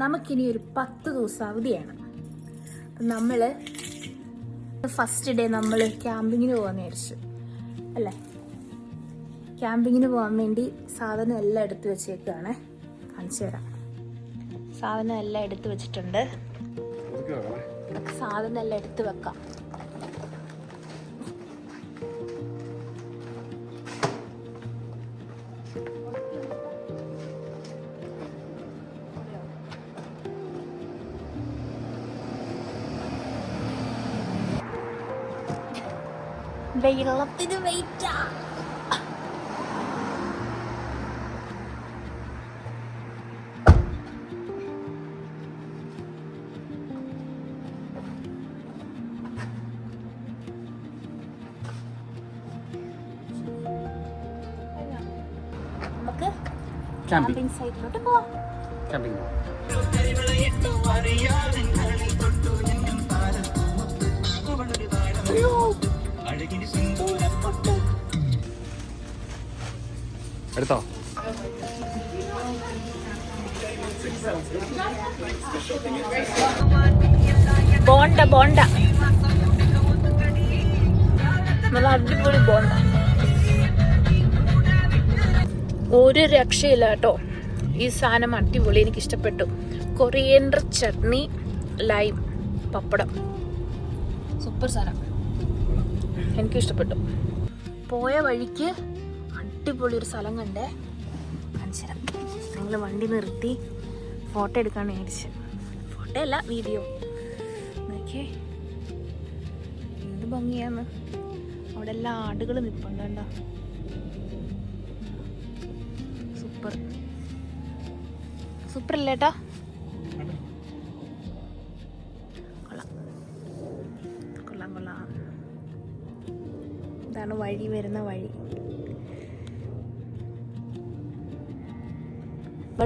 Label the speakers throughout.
Speaker 1: നമുക്കിനി ഒരു 10 ദിവസം അവധിയാണ്. നമ്മൾ ഫസ്റ്റ് ഡേ നമ്മൾ ക്യാമ്പിങ്ങിന് പോകാമെന്ന് വിചാരിച്ചു അല്ലേ. ക്യാമ്പിങ്ങിന് പോകാൻ വേണ്ടി സാധനം എല്ലാം എടുത്തു വെച്ചേക്കാണ്. കാണിച്ചു തരാം. സാധനം എല്ലാം എടുത്തു വെച്ചിട്ടുണ്ട്. സാധനം എല്ലാം എടുത്തു വെക്കാം. വെള്ളത്തിന് വെയിറ്റാ. നമുക്ക് ക്യാമ്പിംഗ് സൈറ്റിലോട്ട് പോവാം.
Speaker 2: എടുത്തോ.
Speaker 1: ബോണ്ട ബോണ്ട നല്ല അടിപൊളി ബോണ്ട. ഒരു രക്ഷയില്ല കേട്ടോ. ഈ സാധനം അടിപൊളി, എനിക്ക് ഇഷ്ടപ്പെട്ടു. കൊറിയൻഡർ ചട്നി, ലൈം, പപ്പടം, സൂപ്പർ സാധനം, എനിക്ക് ഇഷ്ടപ്പെട്ടു. പോയ വഴിക്ക് അടിപൊളി ഒരു സ്ഥലം കണ്ടേ, കാണിച്ചു തരാം. ഞങ്ങൾ വണ്ടി നിർത്തി ഫോട്ടോ എടുക്കാൻ മേടിച്ച്. ഫോട്ടോ അല്ല, വീഡിയോ. നോക്കിയേ എന്ത് ഭംഗിയാന്ന്. അവിടെ എല്ലാം ആടുകൾ നിൽപ്പുണ്ട് കണ്ടോ. സൂപ്പർ സൂപ്പർ അല്ലേ ഏട്ടാ. കൊള്ളാം കൊള്ളാം കൊള്ളാം. ഇതാണ് വഴി, വരുന്ന വഴി.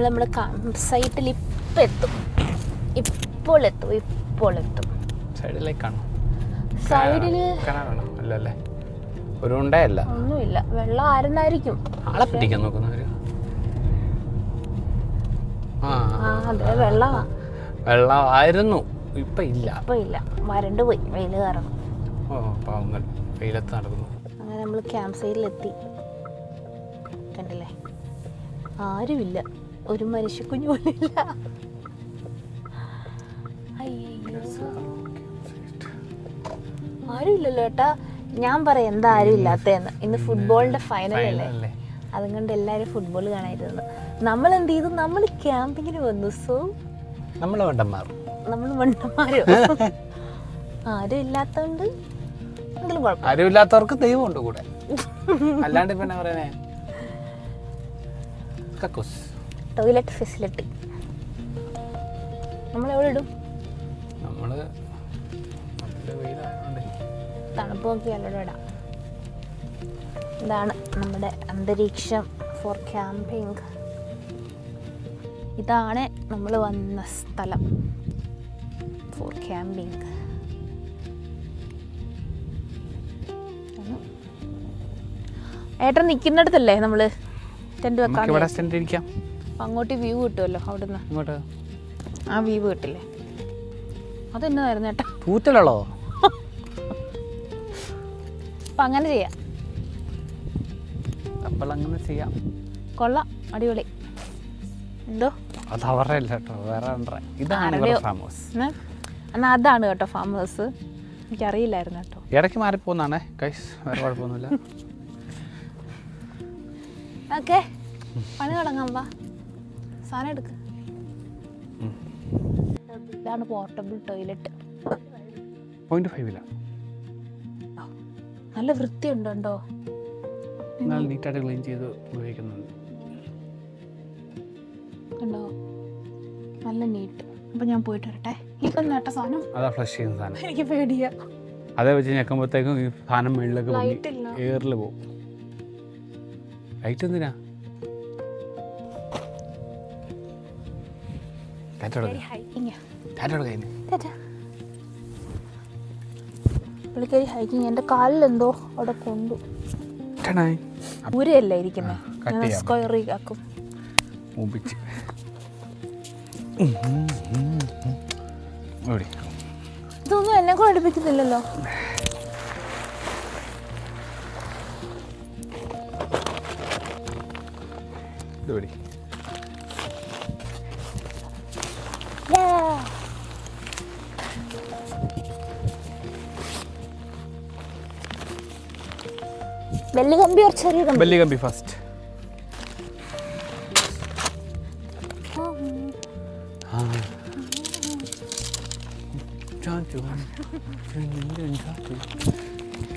Speaker 1: നമ്മൾ ക്യാമ്പ് സൈറ്റിൽ ഇപ്പം എത്തും. ഇപ്പോൾ എത്തും.
Speaker 2: സൈഡിലേക്കാണോ?
Speaker 1: സൈഡില്
Speaker 2: അല്ലല്ലേ, ഒരു ഉണ്ടല്ല,
Speaker 1: ഒന്നുമില്ല. വെള്ളം ആരെന്നായിരിക്കും
Speaker 2: ആളെ പിടിക്കാൻ നോക്കുന്നവര്.
Speaker 1: അതെ,
Speaker 2: വെള്ളമായിരുന്നു, ഇപ്പൊ ഇല്ല.
Speaker 1: വരണ്ട് പോയി വെയില് കാരണം.
Speaker 2: ഓ പാവങ്ങൾ വെയിലത്ത് നടക്കുന്നു.
Speaker 1: അങ്ങനെ നമ്മൾ ക്യാമ്പ് സൈറ്റിലെത്തി. കണ്ടില്ലേ, ആരുമില്ല, ഒരു മനുഷ്യക്കുഞ്ഞു പോലും ഇല്ല. ആരുമില്ലല്ലോ ഏട്ടാ. ഞാൻ പറയാം എന്താ ആരും ഇല്ലാത്തതെന്ന്. ഇന്ന് ഫുട്ബോളിന്റെ ഫൈനൽ അല്ലേ, അതുകൊണ്ട് എല്ലാവരും ഫുട്ബോൾ കാണായിരുന്നു. നമ്മൾ എന്ത് ചെയ്തു, നമ്മൾ ക്യാമ്പിങ്ങിന് വന്നു. സോ നമ്മൾ മണ്ടന്മാരോ. ആരും ഇല്ലാത്തോണ്ട് എന്തെങ്കിലും കുഴപ്പം.
Speaker 2: ആരും ഇല്ലാത്തവർക്ക് ദൈവമുണ്ട് കൂടെ, അല്ലാണ്ട് പിന്നെ പറയാനേ.
Speaker 1: ടോയ്ലറ്റ് ഫെസിലിറ്റി നമ്മൾ എവിടെ ഇടും?
Speaker 2: നമ്മള്
Speaker 1: തണുപ്പ് നോക്കി എല്ലാം ഇടാം. ഇതാണ് നമ്മുടെ അന്തരീക്ഷം ഫോർ ക്യാമ്പിംഗ്. ഇതാണ് നമ്മൾ വന്ന സ്ഥലം ഫോർ ക്യാമ്പിംഗ്. ഏട്ടൻ നിൽക്കുന്നിടത്തല്ലേ നമ്മള് ടെന്റ് വെക്കാൻ. അങ്ങോട്ട് വ്യൂ കിട്ടുമല്ലോ അവിടുന്ന്. ആ വ്യൂ കിട്ടില്ലേ, അതെന്നായിരുന്നു ഏട്ടാ?
Speaker 2: പൂത്തലുള്ളോ?
Speaker 1: അപ്പൊ അങ്ങനെ ചെയ്യാം. കൊള്ളാം, അടിപൊളി. എന്തോ എന്നാ അതാണ് കേട്ടോ ഫാം ഹൗസ്. എനിക്കറിയില്ലായിരുന്നു കേട്ടോ.
Speaker 2: ഇടയ്ക്ക് മാറിപ്പോന്നാണേ ഗൈസ്, വേറെ കുഴപ്പമൊന്നുമില്ല.
Speaker 1: ഓക്കെ, പണി തുടങ്ങാം. വാ, സാധനം എടുക്ക. ഇതാണ് പോർട്ടബിൾ ടോയ്ലറ്റ്.
Speaker 2: 0.5
Speaker 1: നല്ല വൃത്തിയുണ്ടോ?
Speaker 2: നീറ്റായിട്ട് ക്ലീൻ ചെയ്ത് ഉപയോഗിക്കുന്നുണ്ട്.
Speaker 1: ഉണ്ടോ? നല്ല നീറ്റ്. അപ്പൊ ഞാൻ പോയിട്ട് വരട്ടെ. ഇപ്പൊ നേട്ട സാധനം
Speaker 2: അതാ ഫ്ലഷ് ചെയ്യുന്ന സാധനം.
Speaker 1: എനിക്ക് പേടിയാ.
Speaker 2: അതേ വെച്ച് ഞെക്കുമ്പോഴത്തേക്കും ഈ സാധനം മുകളിലേക്ക് എയറിൽ പോകും. ലൈറ്റ് എന്തിനാ?
Speaker 1: പുള്ളിക്കാരി ഹൈക്കിങ്. എൻ്റെ കാലിലെന്തോ അവിടെ കൊണ്ടു. ഊരയല്ല ഇരിക്കുന്നത്, സ്ക്വയറി ആക്കും. ഇതൊന്നും എന്നെ കൂടെ അടുപ്പിക്കുന്നില്ലല്ലോ. വലിയ കമ്പി or ചെറിയ കമ്പി?
Speaker 2: വലിയ കമ്പി ഫസ്റ്റ്.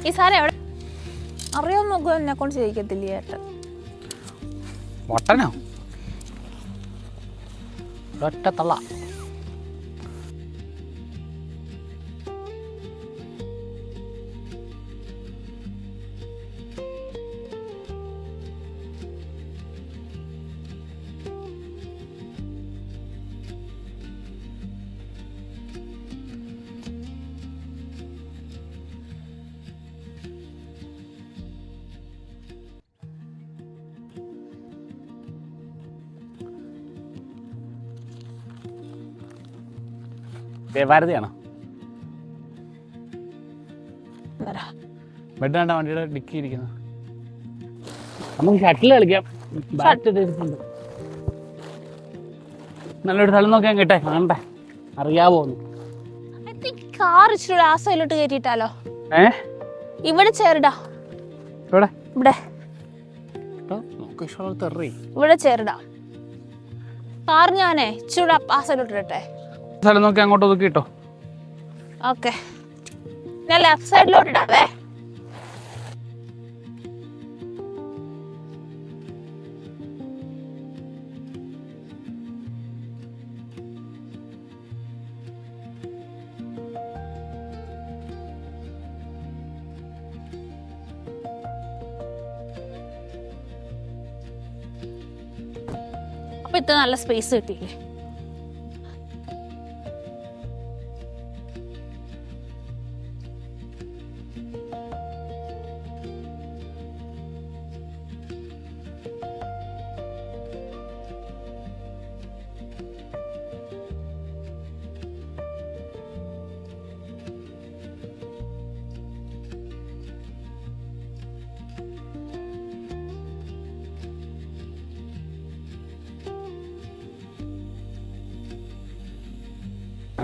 Speaker 1: ഈ സാധനം എവിടെ അറിയാൻ നോക്കുക, എന്നെ കൊണ്ട് ചെയ്യിക്കത്തില്ല ചേട്ടൻ.
Speaker 2: വട്ടനോ ഒറ്റ തള്ള. ഭാരതിയാണോ? ബെഡ് വേണ്ട, വണ്ടിയുടെ ഡിക്കി ഇരിക്കുന്നത്. നമുക്ക് ഷട്ടിൽ കളിക്കാം. നല്ലൊരു സ്ഥലം നോക്കാൻ കേട്ടെ, കാണണ്ടേ, അറിയാവോ?
Speaker 1: കാർ ഇച്ചിരി ആ സൈഡിലോട്ട് കയറ്റിട്ടാലോ? ഇവിടെ ചേരിടാ.
Speaker 2: ഇവിടെ
Speaker 1: ഇവിടെ ഇവിടെ ചേരിടാ. കാർ ഞാനേ ഇച്ചിരി ആ സൈഡിലോട്ട് ഇടട്ടെ.
Speaker 2: സ്ഥലം നോക്കി അങ്ങോട്ട് ഒതുക്കി കിട്ടോ.
Speaker 1: ഓക്കെ, ഞാൻ ലെഫ്റ്റ് സൈഡിലോട്ട് ഇടാവേ. അപ്പൊ ഇത്ര നല്ല സ്പേസ് കിട്ടിയില്ലേ?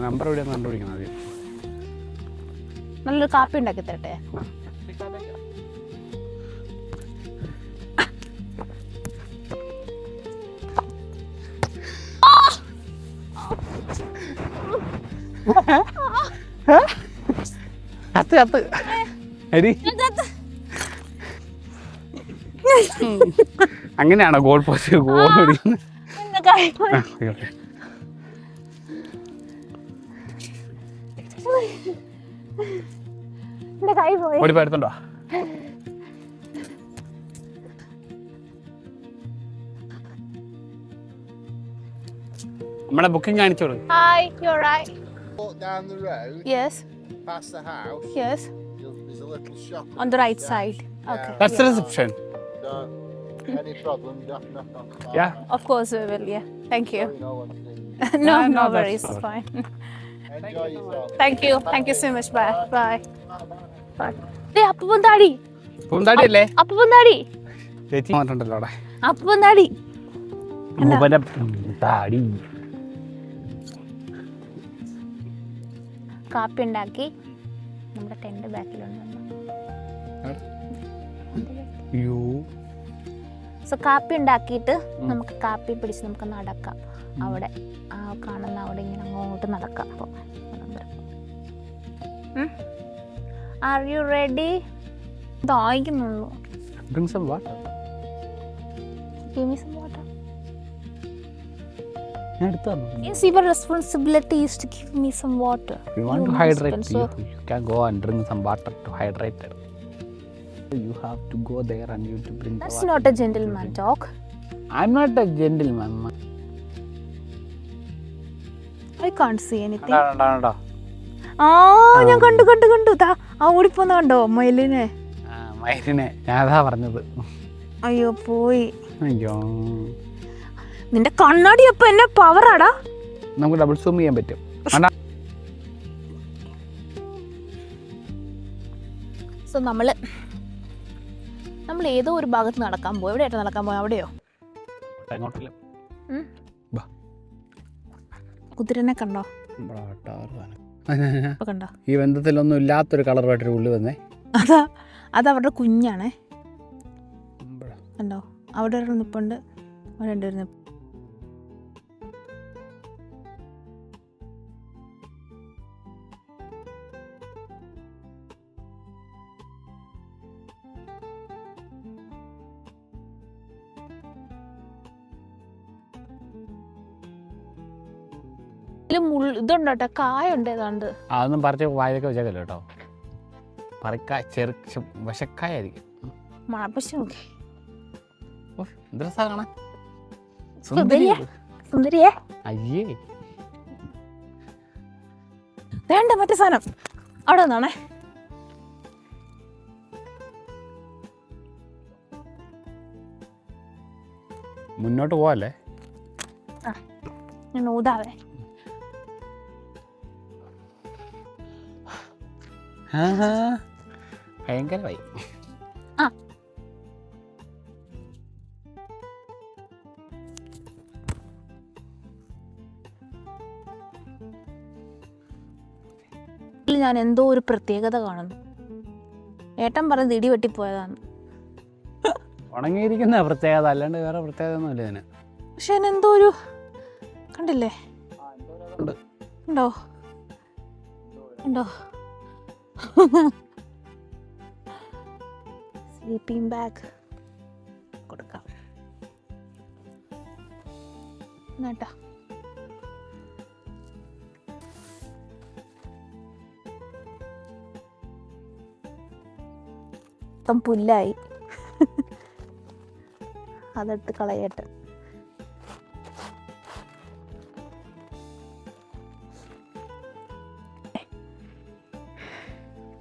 Speaker 2: നമ്പർ എവിടെയാണ് കണ്ടുപിടിക്കണം ആദ്യം.
Speaker 1: നല്ലൊരു കാപ്പി ഉണ്ടാക്കി തരട്ടെ?
Speaker 2: അങ്ങനെയാണോ ഗോൾ പോസ്റ്റ് ഗോൾ പിടിക്കുന്നത്? ഓടിപ്പോയെടുത്തോണ്ടോ? നമ്മളെ booking കാണിച്ചോളൂ.
Speaker 1: Hi, you're right.
Speaker 3: Walk down the road.
Speaker 1: Yes.
Speaker 3: Past the house.
Speaker 1: Yes.
Speaker 3: There's a little shop.
Speaker 1: On the right side. Okay.
Speaker 2: That's the reception.
Speaker 3: So, any problem, you have to knock on the door.
Speaker 2: Yeah.
Speaker 1: Of course we will. Yeah. Thank you.
Speaker 3: You know what to do.
Speaker 1: No,
Speaker 2: No,
Speaker 1: no
Speaker 2: that's
Speaker 1: worries.
Speaker 2: all right.
Speaker 1: Fine.
Speaker 3: Enjoy yourself.
Speaker 1: Thank you. Thank you so much. Bye. Bye. Bye. ദേ അപ്പൂപ്പൻ താടി.
Speaker 2: പൂന്താടി അല്ലേ?
Speaker 1: അപ്പൂപ്പൻ താടി.
Speaker 2: ചേച്ചി വന്നിട്ടുണ്ടല്ലോ അവിടെ.
Speaker 1: അപ്പൂപ്പൻ താടി.
Speaker 2: താടി.
Speaker 1: കാപ്പി ഉണ്ടാക്കി നമ്മുടെ ടെന്റ് ബാക്കിലുണ്ട്. സോ കാപ്പി ഉണ്ടാക്കിയിട്ട് നമുക്ക് കാപ്പി പിടിച്ച് നമുക്ക് നടക്കാം. അവിടെ ആ കാണുന്ന അവിടെ ഇങ്ങനെ അങ്ങോട്ട് നടക്കാം. അപ്പോൾ ആർ യു റെഡി? ദാഹിക്കുന്നുള്ളൂ.
Speaker 2: Bring some water.
Speaker 1: Give me some water.
Speaker 2: ഞാൻ എടുത്തു തന്നു.
Speaker 1: Yes, your responsibility is to give me some water.
Speaker 2: You want to hydrate, you can go and drink some water to hydrate it. You have to go there and you to bring
Speaker 1: That's
Speaker 2: the water.
Speaker 1: not a gentleman talk.
Speaker 2: I'm not a gentleman.
Speaker 1: I can't see anything.
Speaker 2: കണ്ടോ?
Speaker 1: ആ ഞാൻ കണ്ടു ദാ ആ ഓടിപ്പോന്ന കണ്ടോ മയിലിനെ?
Speaker 2: മയിലിനെ ഞാനതാ പറഞ്ഞത്.
Speaker 1: അയ്യോ പോയി.
Speaker 2: അയ്യോ
Speaker 1: നിന്റെ കണ്ണാടി അപ്പൊ എന്നെ പവറാടാ.
Speaker 2: നമുക്ക് ഡബിൾ സൂം ചെയ്യാൻ പറ്റും.
Speaker 1: സോ നമ്മൾ ഏതോ ഒരു ഭാഗത്ത് നടക്കാൻ പോയി. എവിടെയായിട്ട് നടക്കാൻ പോയി? അവിടെയോ?
Speaker 2: അങ്ങോട്ടല്ല.
Speaker 1: കുതിരനെ കണ്ടോ? കണ്ടോ?
Speaker 2: ഈ ബന്ധത്തിലൊന്നും ഇല്ലാത്തൊരു കളറുമായിട്ടൊരു ഉള്ളി വന്നേ.
Speaker 1: അതവരുടെ കുഞ്ഞാണേ. കണ്ടോ? അവിടെ ഒരു നിപ്പുണ്ട്, അവിടെ രണ്ടുപേരും നിപ്പ്. ഇതുണ്ടോ കായുണ്ട് ഏതാണ്ട്.
Speaker 2: അതൊന്നും പറിച്ച് വായിലൊക്കെ വെച്ചേക്കല്ലോ കേട്ടോ. പറിക്കായ വിശക്കായിരിക്കും.
Speaker 1: സുന്ദരിയേ
Speaker 2: അയ്യേ
Speaker 1: വേണ്ട മറ്റേ സാധനം അവിടെ നിന്നാണേ.
Speaker 2: മുന്നോട്ട് പോവല്ലേ?
Speaker 1: ഞാൻ ഊതാവേ.
Speaker 2: ഭയങ്കരമായി.
Speaker 1: ഞാൻ എന്തോ ഒരു പ്രത്യേകത കാണുന്നു. ഏട്ടൻ പറഞ്ഞത് ഇടി വെട്ടിപ്പോയതാണ്.
Speaker 2: ഉണങ്ങിയിരിക്കുന്ന പ്രത്യേകത അല്ലാണ്ട് വേറെ പ്രത്യേകത ഒന്നുമില്ല ഇതിന്.
Speaker 1: പക്ഷെ എന്തോ ഒരു കണ്ടില്ലേ? ഉണ്ടോ ഉണ്ടോ? സ്ലീപ്പിംഗ് ബാഗ് കൊടുക്കാം കേട്ടോ. മൊത്തം പുല്ലായി. അതെടുത്ത് കളയട്ടെ.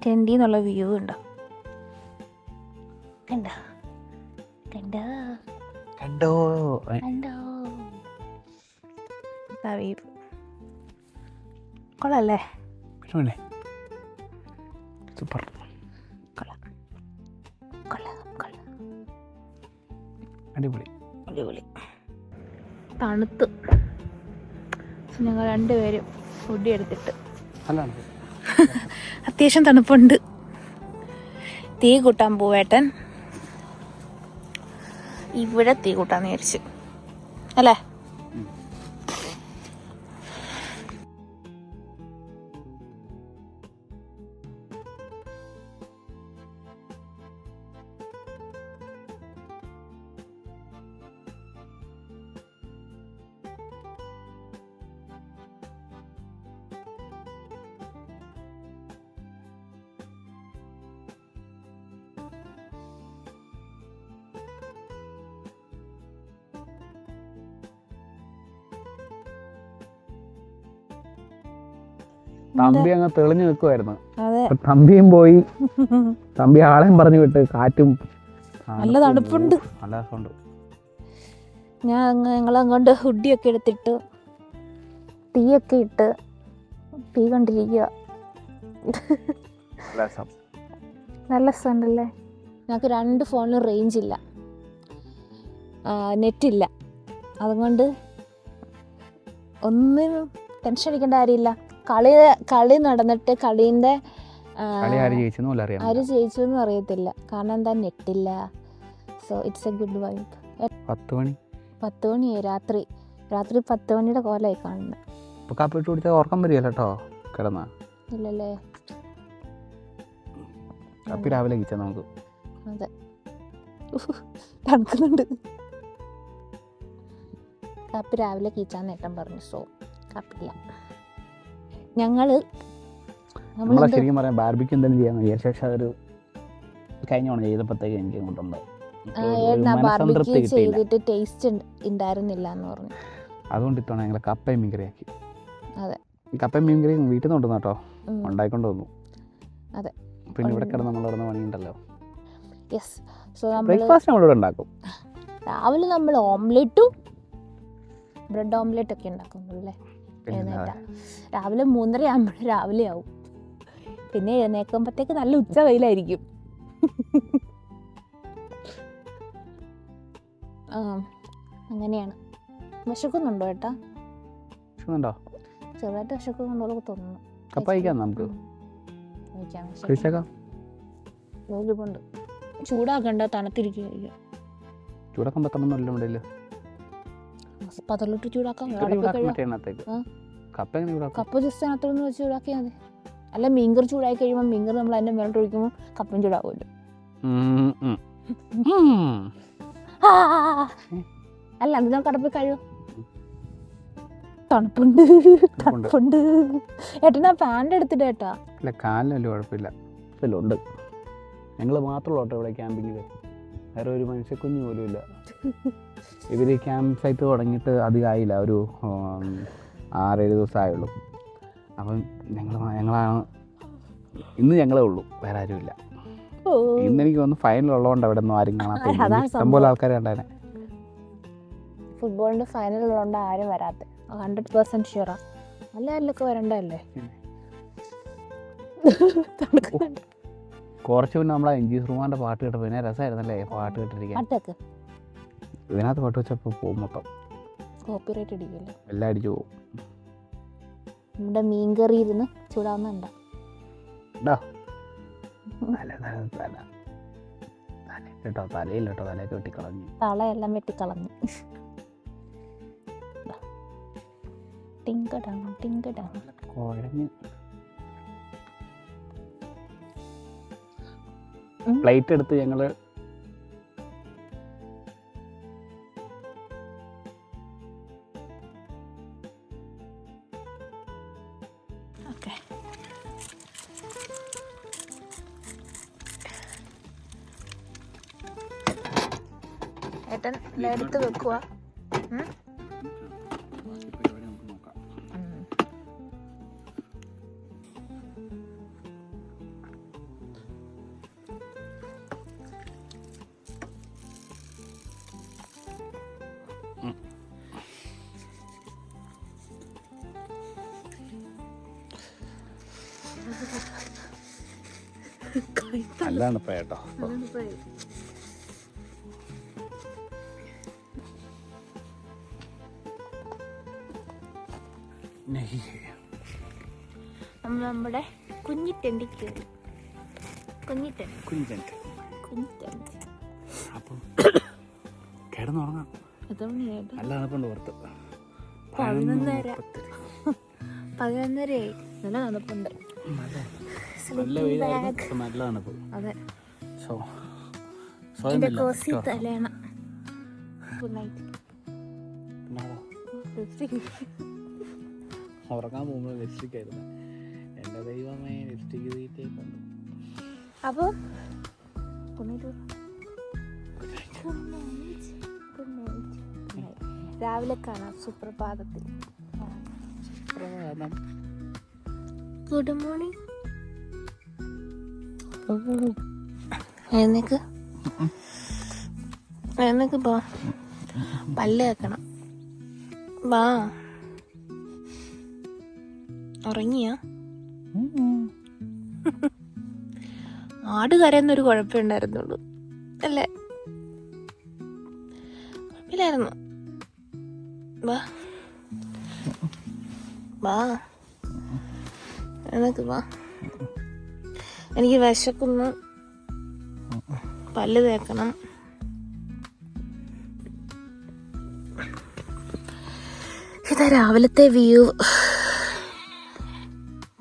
Speaker 1: ടെൻഡിന്നുള്ള വ്യൂ ഉണ്ടോ? കണ്ടോ കണ്ടോ
Speaker 2: കണ്ടോ
Speaker 1: കണ്ടോ? കൊള്ളാല്ലേ?
Speaker 2: സൂപ്പർ.
Speaker 1: കൊള്ളാം കൊള്ളാം കൊള്ളാം.
Speaker 2: അടിപൊളി
Speaker 1: അടിപൊളി. തണുത്ത് ഞങ്ങൾ രണ്ടുപേരും ഫുഡ് എടുത്തിട്ട് അത്യാവശ്യം തണുപ്പുണ്ട്. തീ കൂട്ടാൻ പോവേട്ടൻ. ഇവിടെ തീ കൂട്ടാന്ന് വിചാരിച്ചു അല്ലേ?
Speaker 2: തമ്പി അങ്ങ് തെളിഞ്ഞു നിൽക്കുമായിരുന്നു. തമ്പിയും പോയി. തമ്പി ആളെയും പറഞ്ഞു വിട്ട്. കാറ്റും
Speaker 1: നല്ല തണുപ്പുണ്ട്.
Speaker 2: നല്ല രസമുണ്ട്.
Speaker 1: ഞങ്ങളങ്ങോട്ട് ഹുഡിയൊക്കെ എടുത്തിട്ട് തീയൊക്കെ ഇട്ട് തീ കണ്ടിരിക്കുക. നല്ല രസമുണ്ടല്ലേ? ഞങ്ങൾക്ക് 2 ഫോണിലും റേഞ്ച് ഇല്ല, നെറ്റില്ല. അതുകൊണ്ട് ഒന്നിനും ടെൻഷൻ അടിക്കേണ്ട കാര്യമില്ല. കളി നടന്നിട്ട് കളീൻ്റെ ആര് ജയിച്ചു എന്നും അറിയത്തില്ല. കാരണം എന്താ, നെറ്റില്ല. So it's a good vibe. 10 മണിയായി. രാത്രി 10 മണിയുടെ കോലമായി കാണുന്നത്.
Speaker 2: ഓർക്കാൻ പറ്റില്ല കേട്ടോ. കിടന്ന
Speaker 1: ഇല്ലല്ലേ?
Speaker 2: കാപ്പി രാവിലെ കിച്ചാ നമുക്ക്.
Speaker 1: അതെ, തണുക്കുന്നുണ്ട്. കാപ്പി രാവിലെ കീച്ചാന്ന് ഏട്ടൻ പറഞ്ഞു. സോ കാപ്പില്ല. നമ്മളെ
Speaker 2: ശരിക്കും പറയാം ബാർബിക്യൂ എന്തെങ്കിലും ചെയ്യാൻ വിചാരിച്ചു. പക്ഷെ അതൊരു കഴിഞ്ഞ തവണ ചെയ്തപ്പോഴത്തേക്ക് എനിക്ക് അങ്ങോട്ടുണ്ട്
Speaker 1: ചെയ്തിട്ട് ടേസ്റ്റ് ഉണ്ടായിരുന്നില്ല എന്ന് പറഞ്ഞു.
Speaker 2: അതുകൊണ്ട് ഇത്തവണ ഞങ്ങൾ കപ്പയും മീൻകറി ആക്കി.
Speaker 1: അതെ,
Speaker 2: ഈ കപ്പയും മീൻകറി വീട്ടിൽ നിന്ന് കൊണ്ടുവന്നു കേട്ടോ. ഉണ്ടായിക്കൊണ്ട് വന്നു.
Speaker 1: അതെ,
Speaker 2: പിന്നെ ഇവിടെ കിടന്ന് നമ്മൾ കിടന്ന് പണിയുണ്ടല്ലോ.
Speaker 1: യെസ്. സോ
Speaker 2: ബ്രേക്ക്ഫാസ്റ്റ് നമ്മളിവിടെ ഉണ്ടാക്കും.
Speaker 1: രാവിലെ നമ്മൾ ഓംലെറ്റും ബ്രെഡ് ഓംലെറ്റ് ഒക്കെ ഉണ്ടാക്കുന്നുള്ളൂ അല്ലേ? എഴുന്നേറ്റാ. രാവിലെ 3:30 ആകുമ്പോൾ രാവിലെ ആവും. പിന്നെ എഴുന്നേക്കുമ്പോഴത്തേക്ക് നല്ല ഉച്ച വെയിലായിരിക്കും. അങ്ങനെയാണ്. വിശക്കുന്നുണ്ടോ ഏട്ടാ? ചെറുതായിട്ട് വിശക്കുന്നുണ്ടോ തോന്നുന്നു.
Speaker 2: നമുക്ക്
Speaker 1: ണ്ട്. ചൂടാക്കണ്ട, തണുത്തിരിക്കുക. പതലോട്ട് ചൂടാക്കാം. കപ്പ ജസ്റ്റ് അതിനകത്തൊന്ന് വെച്ച് ചൂടാക്കിയാൽ മതി. അല്ല, മീൻകറി ചൂടാക്കി കഴിയുമ്പോൾ മീൻകറി നമ്മൾ അതിൻ്റെ മേലോട്ട് ഒഴിക്കുമ്പോൾ കപ്പയും ചൂടാവുമല്ലോ. അല്ല, അത് ഞാൻ കടപ്പിൽ കഴിയും. തണുപ്പുണ്ട്. ഏട്ടനാ പാൻ്റ് എടുത്തിട്ട് ഏട്ടാ.
Speaker 2: അല്ല, കാലിനല്ല കുഴപ്പമില്ല. ഉണ്ട്. ഞങ്ങൾ മാത്രമല്ല കേട്ടോ ഇവിടെ ക്യാമ്പിങ്ങിൽ. വേറെ ഒരു മനുഷ്യക്കുഞ്ഞു പോലും ഇല്ല. ഇവർ ക്യാമ്പ് സൈറ്റ് തുടങ്ങിയിട്ട് അധികമായില്ല, ഒരു 6-7 ദിവസമായുള്ളൂ. അപ്പം ഞങ്ങളാണ് ഇന്ന് ഞങ്ങളേ ഉള്ളൂ, വേറെ ആരുമില്ല. ഇന്ന് എനിക്ക് തോന്നുന്നു ഫൈനൽ ഉള്ളതുകൊണ്ട് അവിടെ ഒന്നും ആരും കാണാത്ത ഇഷ്ടംപോലെ ആൾക്കാർ കണ്ടേനെ.
Speaker 1: ഫുട്ബോളിൻ്റെ ഫൈനൽ ഉള്ളതുകൊണ്ട് ആരും വരാത്ത 100% ഷുവറാ. എല്ലാവരിലൊക്കെ വരണ്ടല്ലേ.
Speaker 2: കുറച്ച് മുന്നേ നമ്മളെ എൻജീസ് റൂമാൻ്റെ പാട്ട് കേട്ടപ്പോൾ പിന്നെ രസമായിരുന്നല്ലേ പാട്ട് കേട്ടിരിക്കാൻ. ഇതിനകത്ത് പാട്ട് വെച്ചപ്പോൾ പോകും മൊത്തം
Speaker 1: കോപ്പിറൈറ്റ് അടിക്കുമല്ലോ,
Speaker 2: എല്ലാം അടിച്ചു പോകും.
Speaker 1: നമ്മുടെ മീൻകറി ഇരുന്ന് ചൂടാവുന്നുണ്ടോ?
Speaker 2: കേട്ടോ, തലയില്ല കേട്ടോ, തലയൊക്കെ വെട്ടിക്കളഞ്ഞു.
Speaker 1: തലയെല്ലാം വെട്ടിക്കളഞ്ഞു.
Speaker 2: പ്ലേറ്റ് എടുത്ത് ഞങ്ങള്
Speaker 1: ഏട്ടൻ എടുത്ത് വെക്കുക.
Speaker 2: നല്ലതാണ് കേട്ടോ.
Speaker 1: നമ്മുടെ കുഞ്ഞിട്ടെണ്ടി കയറി. കുഞ്ഞിട്ടെണ്ട്
Speaker 2: അപ്പം കിടന്നുറങ്ങാം. അല്ലാതെ പുറത്ത്
Speaker 1: 11:30 11:30 നല്ല തണുപ്പുണ്ട്.
Speaker 2: നല്ല വെയിലായിരുന്നു, നല്ല തണുപ്പ്.
Speaker 1: അതെ,
Speaker 2: സ്വയം
Speaker 1: കോസി തലേണ. Good night.
Speaker 2: ഉറങ്ങാൻ പോകുമ്പോൾ ലിപ്സ്റ്റിക് ആയിരുന്നു. എൻ്റെ ദൈവമേ, ലിപ്സ്റ്റിക് തീറ്റേക്കുണ്ട്.
Speaker 1: അപ്പോൾ രാവിലെ കാണാം. സുപ്രഭാതത്തിൽ. Good morning. എഴുന്നേക്ക് പോ, പല്ല് കേൾക്കണം. വാ. ഉറങ്ങിയ ആട് കരയുന്നൊരു കുഴപ്പമുണ്ടായിരുന്നുള്ളൂ അല്ലേ? കുഴപ്പമില്ലായിരുന്നു. വാ വാ, എന്നൊക്കെ വാ. എനിക്ക് വിശക്കുന്നു, പല്ല് തേക്കണം. ഇതാ രാവിലത്തെ വ്യൂ.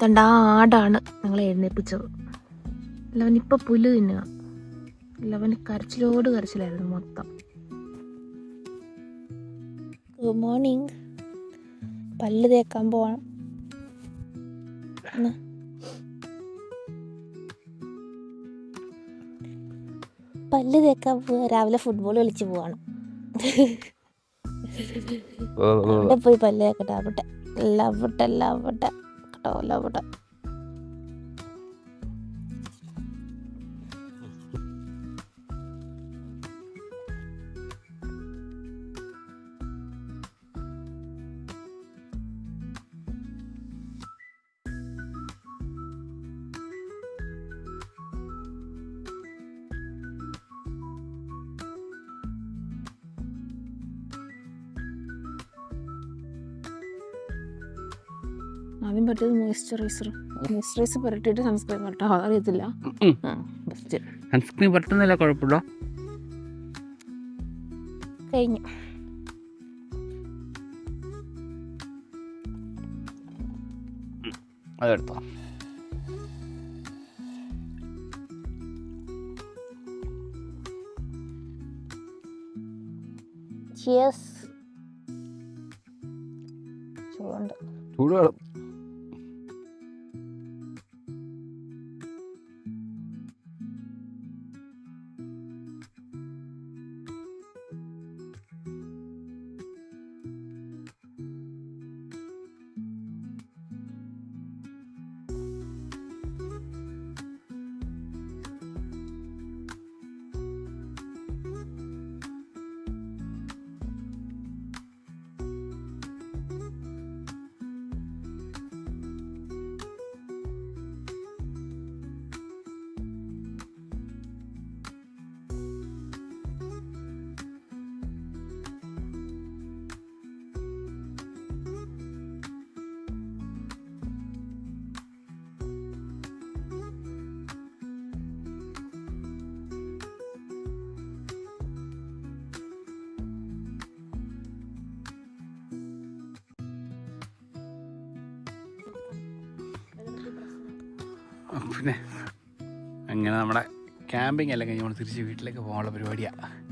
Speaker 1: തണ്ട ആടാണ് ഞങ്ങളെ എഴുന്നേപ്പിച്ചത്. ലവനിപ്പോൾ പുല്ല് തിന്നുക. ലവന് കരച്ചിലോട് കരച്ചിലായിരുന്നു മൊത്തം. Good morning. പല്ല് തേക്കാൻ പോവാം. പല്ല് തേക്കാൻ പോവാ. രാവിലെ ഫുട്ബോൾ കളിച്ച് പോവാണ്. അവിടെ പോയി പല്ല് തേക്കട്ടെ. അവിടെ ലവട്ടെ ലവട്ടെ കേട്ടോ, ലവട്ടെ. ആദ്യം പറ്റിയത് മോയ്സ്ചറൈസർ പുരട്ടിയിട്ട് സൺസ്ക്രീൻ കേട്ടോ, അറിയത്തില്ല. ബെസ്റ്റ്.
Speaker 2: സൺസ്ക്രീൻ പറ്റുന്നില്ല, കുഴപ്പമില്ല.
Speaker 1: കഴിഞ്ഞു.
Speaker 2: അതെടുത്തോ.
Speaker 1: ചിയേഴ്സ്. ചൂടുണ്ട്.
Speaker 2: ചൂട് വേണം. പിന്നെ അങ്ങനെ നമ്മുടെ ക്യാമ്പിംഗ് എല്ലാം കഴിഞ്ഞ് നമ്മൾ തിരിച്ച് വീട്ടിലേക്ക് പോകാനുള്ള പരിപാടിയാണ്.